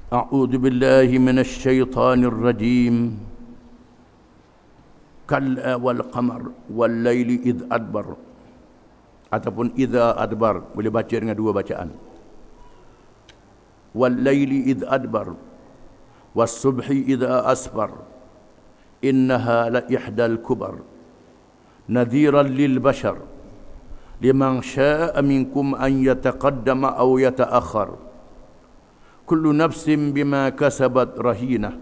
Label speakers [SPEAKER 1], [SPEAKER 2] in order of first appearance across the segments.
[SPEAKER 1] أعوذ بالله من الشيطان الرجيم كلا والقمر والليل إذ أدبر ataupun idza adbar, boleh baca dengan dua bacaan. Wallaili idh adbar was-subhi idza asfar innaha la ihdal kubar nadhiran lil bashar liman syaa'a minkum an yataqaddama aw yata'akhkhar kullu nafsin bima kasabat rahinah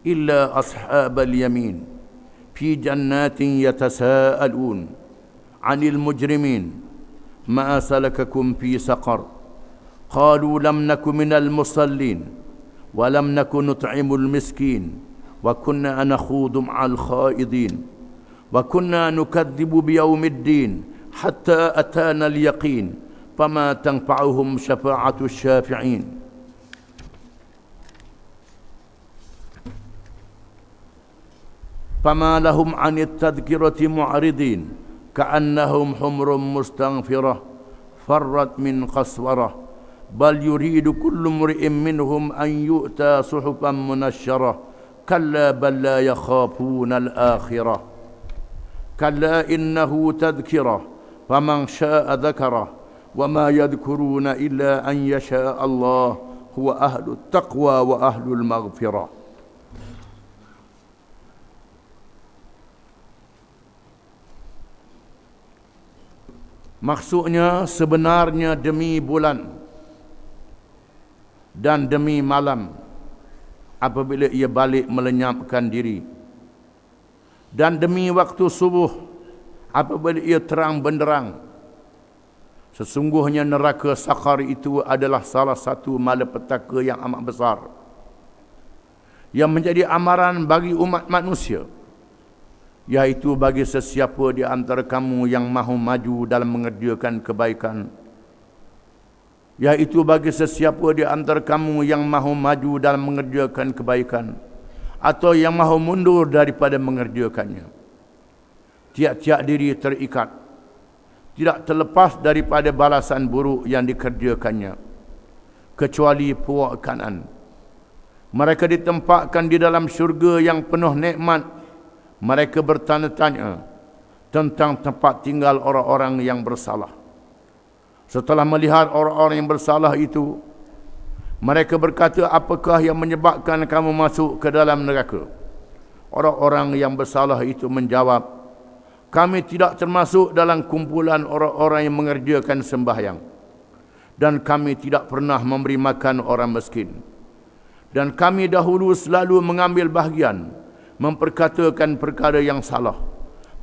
[SPEAKER 1] illa ashabal yamin fi jannatin yatasaalun 'anil mujrimin ma salakakum fi saqar qalu lam naku minal musallin wa lam naku nut'imul miskin wa kunna nakhudu ma'al khaidin wa kunna nukadzibu biyaumiddin hatta atana al-yaqin fama tanfa'uhum syafa'atu syafi'in. Fama lahum 'anit tadhkirati mu'ridin ka'annahum humrum mustaghfirah farrat min qaswarah bal yuridu kullu mri'in minhum an yu'ta suhufan munashsharah kalla bal la yakhafuna al-akhirah kalla innahu tadhkirah faman syaa'a dhakarah wa ma yadhkuruna illa an yasha Allah huwa ahlut taqwa wa ahlul maghfirah. Maksudnya sebenarnya demi bulan dan demi malam apabila ia balik melenyapkan diri, dan demi waktu subuh apabila ia terang benderang. Sesungguhnya neraka Saqar itu adalah salah satu malapetaka yang amat besar yang menjadi amaran bagi umat manusia, yaitu bagi sesiapa di antara kamu yang mahu maju dalam mengerjakan kebaikan, yaitu bagi sesiapa di antara kamu yang mahu maju dalam mengerjakan kebaikan atau yang mahu mundur daripada mengerjakannya. Tiap-tiap diri terikat, tidak terlepas daripada balasan buruk yang dikerjakannya, kecuali puak kanan. Mereka ditempatkan di dalam syurga yang penuh nikmat. Mereka bertanya-tanya tentang tempat tinggal orang-orang yang bersalah. Setelah melihat orang-orang yang bersalah itu, mereka berkata, apakah yang menyebabkan kamu masuk ke dalam neraka? Orang-orang yang bersalah itu menjawab, kami tidak termasuk dalam kumpulan orang-orang yang mengerjakan sembahyang, dan kami tidak pernah memberi makan orang miskin, dan kami dahulu selalu mengambil bahagian memperkatakan perkara yang salah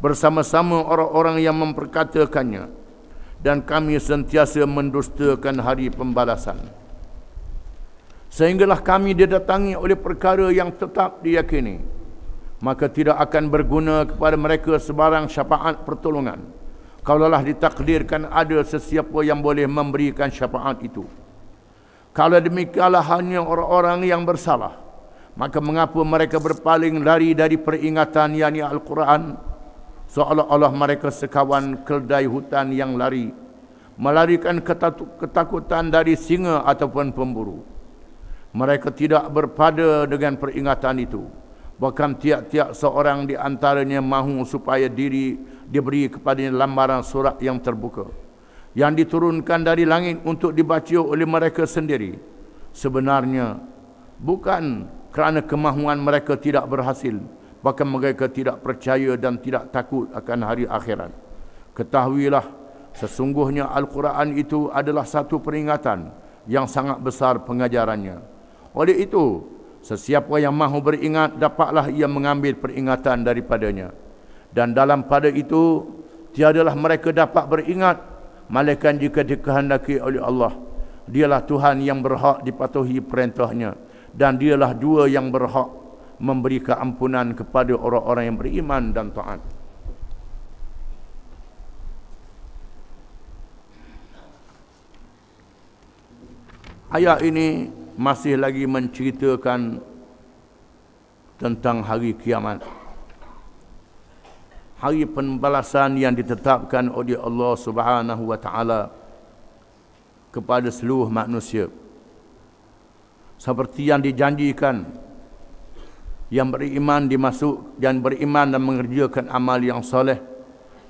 [SPEAKER 1] bersama-sama orang-orang yang memperkatakannya, dan kami sentiasa mendustakan hari pembalasan. Sehinggalah kami didatangi oleh perkara yang tetap diyakini, maka tidak akan berguna kepada mereka sebarang syafaat pertolongan kalaulah ditakdirkan ada sesiapa yang boleh memberikan syafaat itu. Kalau demikianlah hanya orang-orang yang bersalah, maka mengapa mereka berpaling lari dari peringatan yakni Al-Quran, seolah-olah mereka sekawan keldai hutan yang lari, melarikan ketakutan dari singa ataupun pemburu. Mereka tidak berpada dengan peringatan itu, bahkan tiap-tiap seorang di antaranya mahu supaya diberi kepadanya lambaran surat yang terbuka, yang diturunkan dari langit untuk dibaca oleh mereka sendiri. Sebenarnya bukan kerana kemahuan mereka tidak berhasil, bahkan mereka tidak percaya dan tidak takut akan hari akhirat. Ketahuilah, sesungguhnya Al-Quran itu adalah satu peringatan yang sangat besar pengajarannya. Oleh itu, sesiapa yang mahu beringat, dapatlah ia mengambil peringatan daripadanya. Dan dalam pada itu, tiadalah mereka dapat beringat, melainkan jika dikehendaki oleh Allah. Dialah Tuhan yang berhak dipatuhi perintahnya, dan dialah dua yang berhak memberi keampunan kepada orang-orang yang beriman dan taat. Ayat ini masih lagi menceritakan tentang hari kiamat, hari pembalasan yang ditetapkan oleh Allah Subhanahu wa taala kepada seluruh manusia. seperti yang dijanjikan, yang beriman dan beriman dan mengerjakan amal yang soleh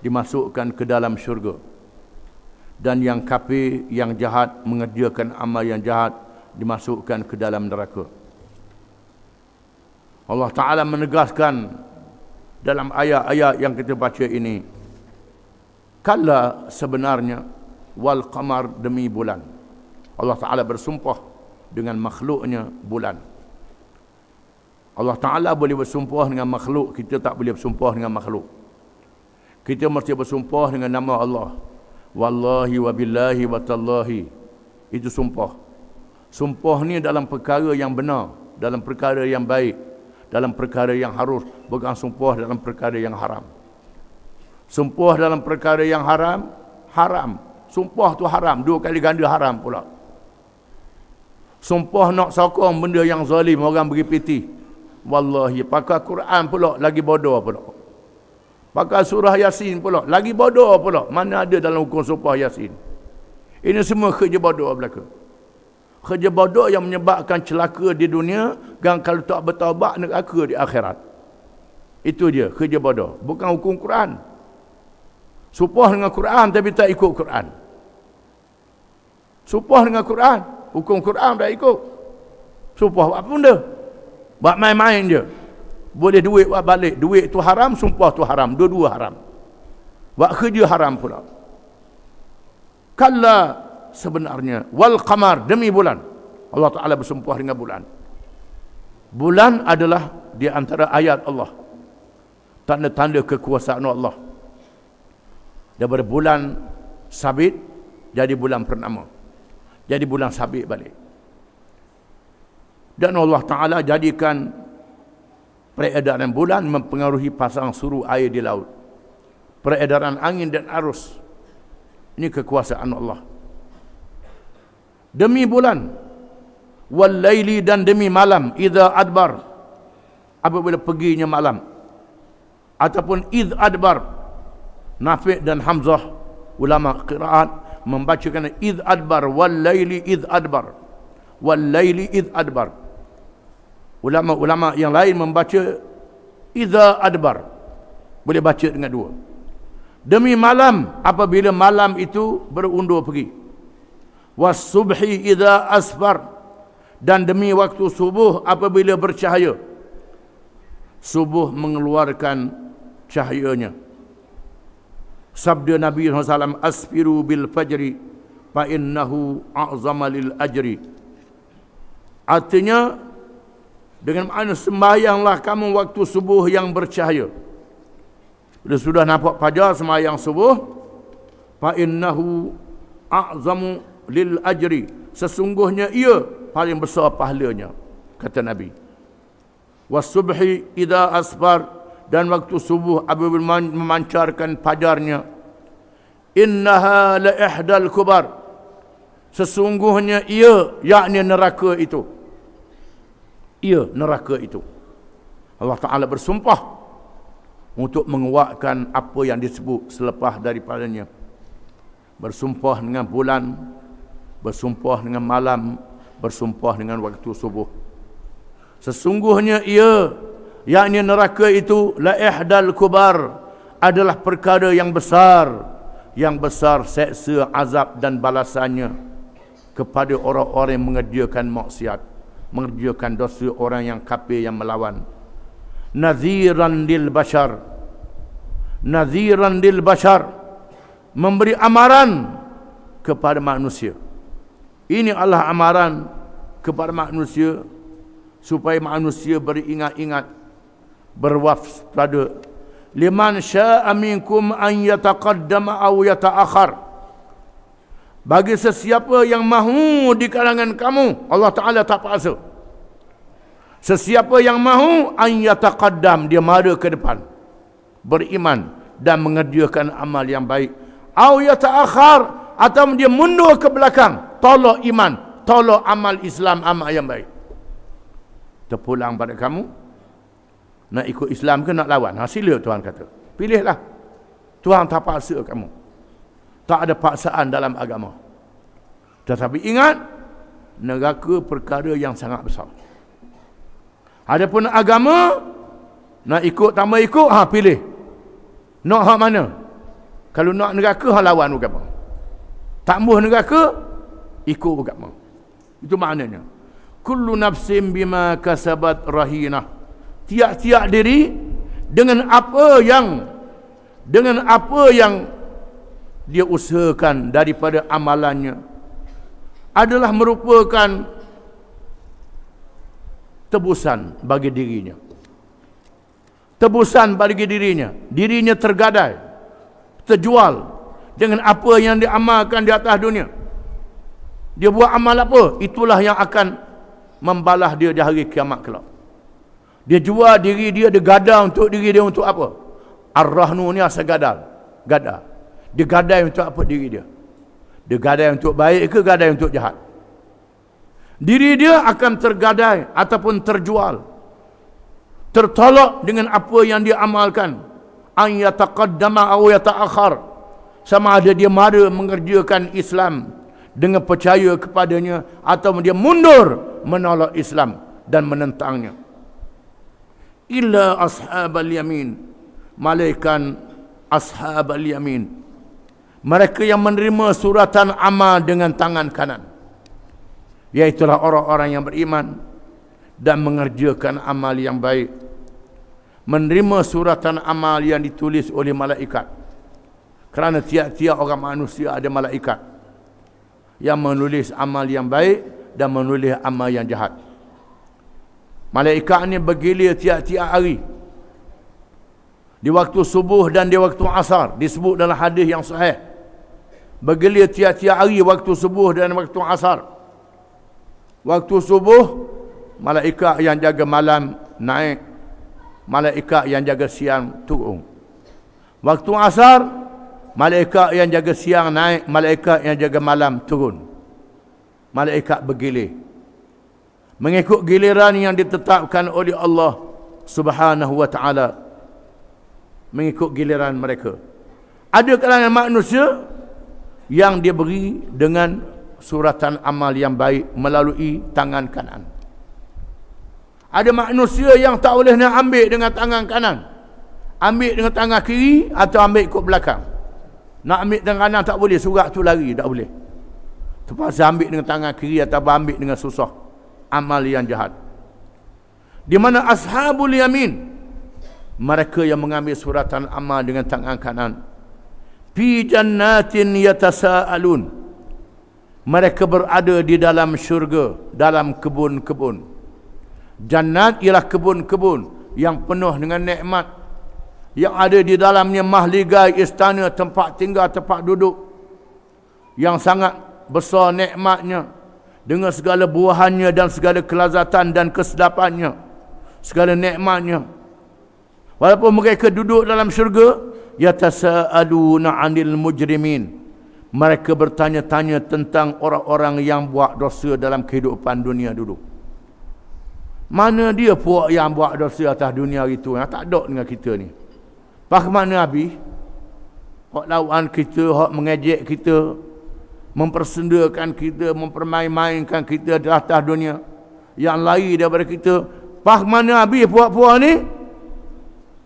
[SPEAKER 1] dimasukkan ke dalam syurga, dan yang kafir, yang jahat, mengerjakan amal yang jahat dimasukkan ke dalam neraka. Allah Ta'ala menegaskan dalam ayat-ayat yang kita baca ini, kala sebenarnya, wal qamar, demi bulan. Allah Ta'ala bersumpah dengan makhluknya bulan. Allah Ta'ala boleh bersumpah dengan makhluk, kita tak boleh bersumpah dengan makhluk. Kita mesti bersumpah dengan nama Allah. Wallahi wa billahi wa tallahi. Itu sumpah. Sumpah ni dalam perkara yang benar, dalam perkara yang baik, dalam perkara yang harus, bukan sumpah dalam perkara yang haram. Sumpah dalam perkara yang haram, haram. Sumpah tu haram, 2 kali ganda haram pula. Sumpah nak sokong benda yang zalim, orang beri piti. Wallahi, pakai Quran pula, lagi bodoh pula. Pakai surah Yasin pula, lagi bodoh pula. Mana ada dalam hukum sumpah Yasin? Ini semua kerja bodoh belaka. Kerja bodoh yang menyebabkan celaka di dunia, dan kalau tak bertaubat, neraka di akhirat. Itu dia, kerja bodoh. Bukan hukum Quran. Sumpah dengan Quran tapi tak ikut Quran. Sumpah dengan Quran, hukum Quran tak ikut. Sumpah buat apa benda? Buat main-main je. Boleh duit buat balik. Duit tu haram, sumpah tu haram. Dua-dua haram. Buat kerja haram pula. Kalla sebenarnya, wal qamar, demi bulan. Allah Ta'ala bersumpah dengan bulan. Bulan adalah di antara ayat Allah, tanda-tanda kekuasaan Allah. Daripada bulan sabit jadi bulan purnama, jadi bulan sabit balik. Dan Allah Ta'ala jadikan peredaran bulan mempengaruhi pasang surut air di laut, peredaran angin dan arus. Ini kekuasaan Allah. Demi bulan, wal laili, dan demi malam, idza adbar, apabila perginya malam, ataupun idz adbar. Nafi' dan Hamzah, ulama qiraat, membacakan idz adbar, wal laili idz adbar, wal laili idz adbar. Ulama-ulama yang lain membaca idza adbar, boleh baca dengan dua. Demi malam, apabila malam itu berundur pergi. Was subhi idza asfar, dan demi waktu subuh apabila bercahaya. Subuh mengeluarkan cahayanya. Sabda Nabi SAW, asfiru bil fajri fa innahu a'zama lil ajri. Artinya, dengan makna sembahyanglah kamu waktu subuh yang bercahaya. Bila sudah nampak fajar, sembahyang subuh, fa innahu a'zamu lil ajri, sesungguhnya ia paling besar pahalanya, kata Nabi. Was subhi idza asfar, dan waktu subuh apabila memancarkan fajarnya. Innaha la ihdal kubar, sesungguhnya ia, yakni neraka itu, ia neraka itu. Allah Ta'ala bersumpah untuk menguatkan apa yang disebut selepas daripadanya. Bersumpah dengan bulan, bersumpah dengan malam, bersumpah dengan waktu subuh. Sesungguhnya ia, yakni neraka itu, la ihdal kubar, adalah perkara yang besar seksa, azab dan balasannya kepada orang-orang yang mengerjakan maksiat, mengerjakan dosa, orang yang kafir yang melawan. Nadhiran lil bashar, nadhiran lil bashar, memberi amaran kepada manusia. Ini adalah amaran kepada manusia, supaya manusia beringat-ingat, berwaspada. Liman syaa minkum an yataqaddama aw yata'akhir, bagi sesiapa yang mahu di kalangan kamu, Allah Ta'ala tak paksa. Sesiapa yang mahu an yataqaddam, dia mara ke depan, beriman dan mengerjakan amal yang baik, aw yata'akhir, atau dia mundur ke belakang, tolak iman, tolak amal Islam, amal yang baik. Terpulang pada kamu, nak ikut Islam ke nak lawan? Sila, Tuhan kata. Pilihlah. Tuhan tak paksa kamu. Tak ada paksaan dalam agama. Tetapi ingat, neraka perkara yang sangat besar. Adapun agama, nak ikut tambah ikut, pilih. Nak hak mana? Kalau nak neraka, lawan agama. Tak mahu neraka, ikut agama. Itu maknanya. Kullu nafsin bima kasabat rahinah. Tiap-tiap diri dengan apa yang dia usahakan daripada amalannya adalah merupakan tebusan bagi dirinya. Tebusan bagi dirinya. Dirinya tergadai, terjual dengan apa yang diamalkan di atas dunia. Dia buat amal apa? Itulah yang akan membalas dia di hari kiamat kelak. Dia jual diri dia, dia gada untuk diri dia untuk apa? Ar-Rahnu ni asal gada. Dia gadai untuk apa diri dia? Dia gadai untuk baik ke gadai untuk jahat? Diri dia akan tergadai ataupun terjual, tertolak dengan apa yang dia amalkan. An yataqaddama aw yata'akhir. Sama ada dia mara mengerjakan Islam dengan percaya kepadanya, atau dia mundur menolak Islam dan menentangnya. Illa ashabal yamin, malaikat ashabal yamin, mereka yang menerima suratan amal dengan tangan kanan, iaitulah orang-orang yang beriman dan mengerjakan amal yang baik, menerima suratan amal yang ditulis oleh malaikat. Kerana tiap-tiap orang manusia ada malaikat yang menulis amal yang baik dan menulis amal yang jahat. Malaikat ni bergilir tiap-tiap hari, di waktu subuh dan di waktu asar, disebut dalam hadis yang sahih. Bergilir tiap-tiap hari waktu subuh dan waktu asar. Waktu subuh, malaikat yang jaga malam naik, malaikat yang jaga siang turun. Waktu asar, malaikat yang jaga siang naik, malaikat yang jaga malam turun. Malaikat bergilir mengikut giliran yang ditetapkan oleh Allah Subhanahu wa ta'ala, mengikut giliran mereka. Ada kalangan manusia yang dia beri dengan suratan amal yang baik melalui tangan kanan. Ada manusia yang tak boleh nak ambil dengan tangan kanan, ambil dengan tangan kiri atau ambil ikut belakang. Nak ambil dengan kanan tak boleh, surat tu lari, tak boleh. Terpaksa ambil dengan tangan kiri atau ambil dengan susah. Amal yang jahat. Di mana ashabul yamin, mereka yang mengambil suratan amal dengan tangan kanan. Fi jannatin yatasaalun, mereka berada di dalam syurga, dalam kebun-kebun. Jannat ialah kebun-kebun yang penuh dengan nikmat, yang ada di dalamnya mahligai, istana, tempat tinggal, tempat duduk yang sangat besar nikmatnya, dengan segala buahannya dan segala kelazatan dan kesedapannya, segala nikmatnya. Walaupun mereka duduk dalam syurga, yatasaaluna 'anil mujrimin, mereka bertanya-tanya tentang orang-orang yang buat dosa dalam kehidupan dunia dulu. Mana dia puak yang buat dosa atas dunia itu, yang tak ada dengan kita ni? Pak mana habis? Hak lawan kita, hak mengejek kita, mempersendakan kita, mempermain-mainkan kita di atas dunia, yang lain daripada kita. Pak mana habis puak-puak ni?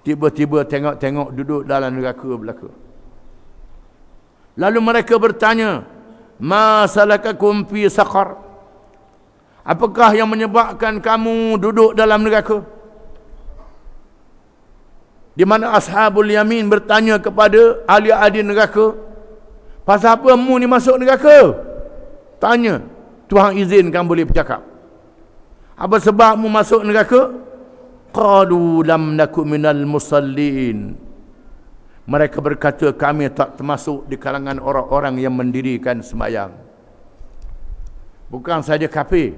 [SPEAKER 1] Tiba-tiba tengok-tengok duduk dalam neraka belaka. Lalu mereka bertanya, ma salakakum fi saqar, apakah yang menyebabkan kamu duduk dalam neraka? Di mana ashabul yamin bertanya kepada ahli-ahli neraka, pasal apa mu ni masuk neraka? Tanya, Tuhan izinkan boleh bercakap. Apa sebab mu masuk neraka? Qalu lam naku minal musallin, mereka berkata kami tak termasuk di kalangan orang-orang yang mendirikan sembahyang. Bukan saja kafir,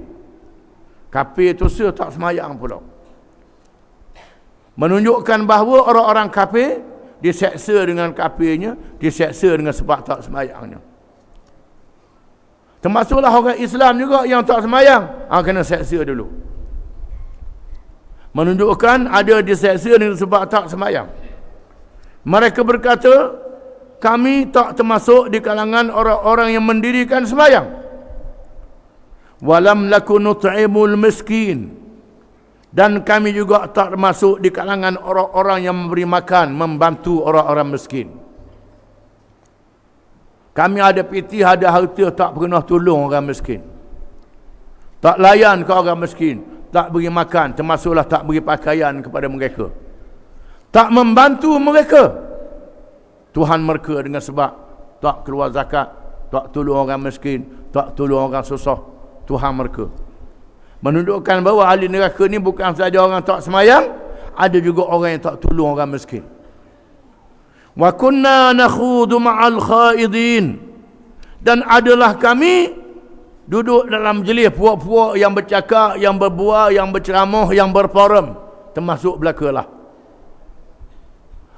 [SPEAKER 1] kafir itu tak sembahyang pula. Menunjukkan bahawa orang-orang kafir diseksa dengan kafirnya, diseksa dengan sebab tak sembahyangnya. Termasuklah orang Islam juga yang tak sembahyang, kena seksa dulu. Menunjukkan ada diseksa dengan sebab tak sembahyang. Mereka berkata, kami tak termasuk di kalangan orang-orang yang mendirikan sembahyang. Walam lakun nut'imul miskin. Dan kami juga tak termasuk di kalangan orang-orang yang memberi makan, membantu orang-orang miskin. Kami ada piti, ada harta, tak pernah tolong orang miskin. Tak layan ke orang miskin, tak beri makan, termasuklah tak beri pakaian kepada mereka. Tak membantu mereka. Tuhan mereka dengan sebab tak keluar zakat, tak tolong orang miskin, tak tolong orang susah. Tuhan mereka menunjukkan bahawa ahli neraka ni bukan saja orang tak semayang, ada juga orang yang tak tolong orang miskin. Wa kunna nakhudu ma'al khaidin. Dan adalah kami duduk dalam majlis puak-puak yang bercakap, yang berbual, yang berceramah, yang berforum, termasuk belakalah.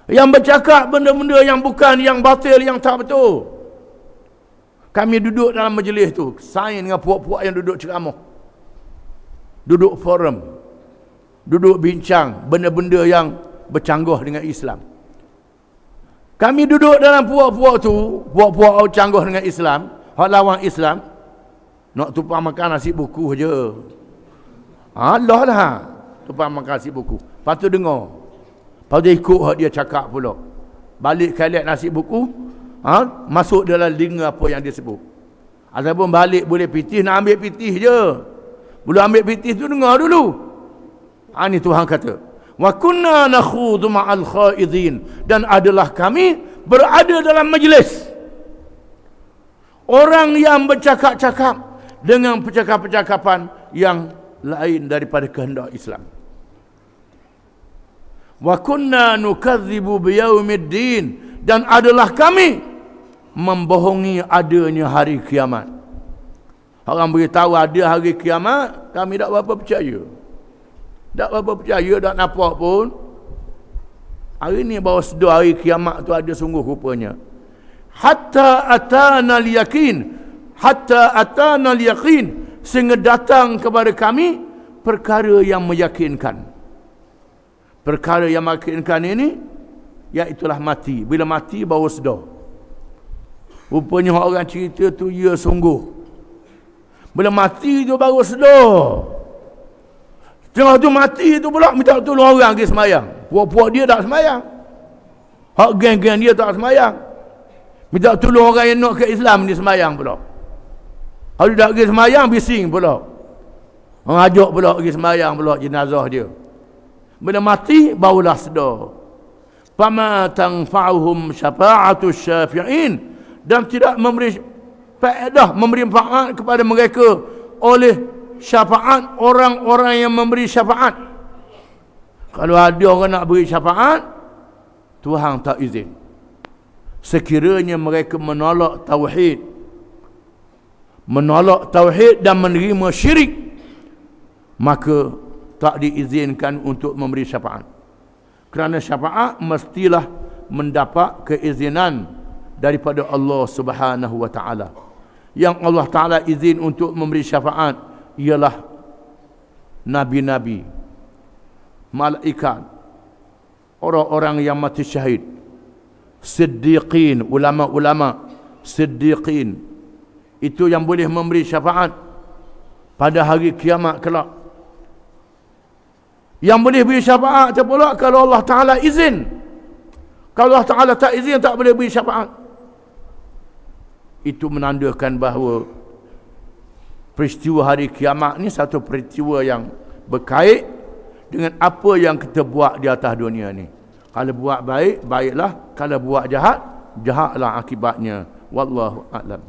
[SPEAKER 1] Yang bercakap benda-benda yang bukan, yang batil, yang tak betul. Kami duduk dalam majlis tu, saing dengan puak-puak yang duduk ceramah, duduk forum, duduk bincang benda-benda yang bercanggah dengan Islam. Kami duduk dalam puak-puak tu, puak-puak canggah dengan Islam, hak lawan Islam, nak tumpah makan nasi buku je. Allah lah, tumpah makan nasi buku. Lepas tu dengar, lepas tu ikut hak dia cakap pula. Balik kalian nasi buku, masuk dalam telinga apa yang dia sebut. Ataupun balik boleh pitih, nak ambil pitih je. Belum ambil pitih tu dengar dulu. Ini Tuhan kata, wa kunna nakhudu ma'al khaidin. Dan adalah kami berada dalam majlis orang yang bercakap-cakap dengan percakapan-percakapan yang lain daripada kehendak Islam. Wa kunna nukadzibu biyaumiddin. Dan adalah kami membohongi adanya hari kiamat. Orang beritahu ada hari kiamat, kami tak berapa percaya. Tak berapa percaya, tak nampak pun. Hari ni baru sedar hari kiamat tu ada sungguh rupanya. Hatta atana al-yaqin. Hatta atana al-yaqin. Sehingga datang kepada kami perkara yang meyakinkan. Perkara yang meyakinkan ini, iaitulah mati. Bila mati baru sedar. Rupanya orang cerita tu ya sungguh. Bila mati tu baru sedar. Tengah tu mati tu pula minta tolong orang pergi semayang. Puak-puak dia tak semayang. Hak geng-geng dia tak semayang. Minta tolong orang yang nak ke Islam ni semayang pula. Kalau tak pergi semayang, bising pula. Ajak pula pergi semayang pula jenazah dia. Bila mati, barulah sedar. Fama tanfa'uhum syafa'atu syafi'in. Dan tidak memberi faedah, memberi manfaat kepada mereka oleh syafaat orang-orang yang memberi syafaat. Kalau ada orang nak beri syafaat, Tuhan tak izin. Sekiranya mereka menolak tauhid, dan menerima syirik, maka tak diizinkan untuk memberi syafaat. Kerana syafaat mestilah mendapat keizinan daripada Allah Subhanahu wa taala. Yang Allah Taala izin untuk memberi syafaat ialah nabi-nabi, malaikat, orang-orang yang mati syahid, siddiqin, ulama-ulama siddiqin. Itu yang boleh memberi syafaat pada hari kiamat kelak. Yang boleh beri syafaat pula kalau Allah Taala izin. Kalau Allah Taala tak izin, tak boleh beri syafaat. Itu menandakan bahawa peristiwa hari kiamat ni satu peristiwa yang berkait dengan apa yang kita buat di atas dunia ni. Kalau buat baik, baiklah. Kalau buat jahat, jahatlah akibatnya. Wallahu a'lam.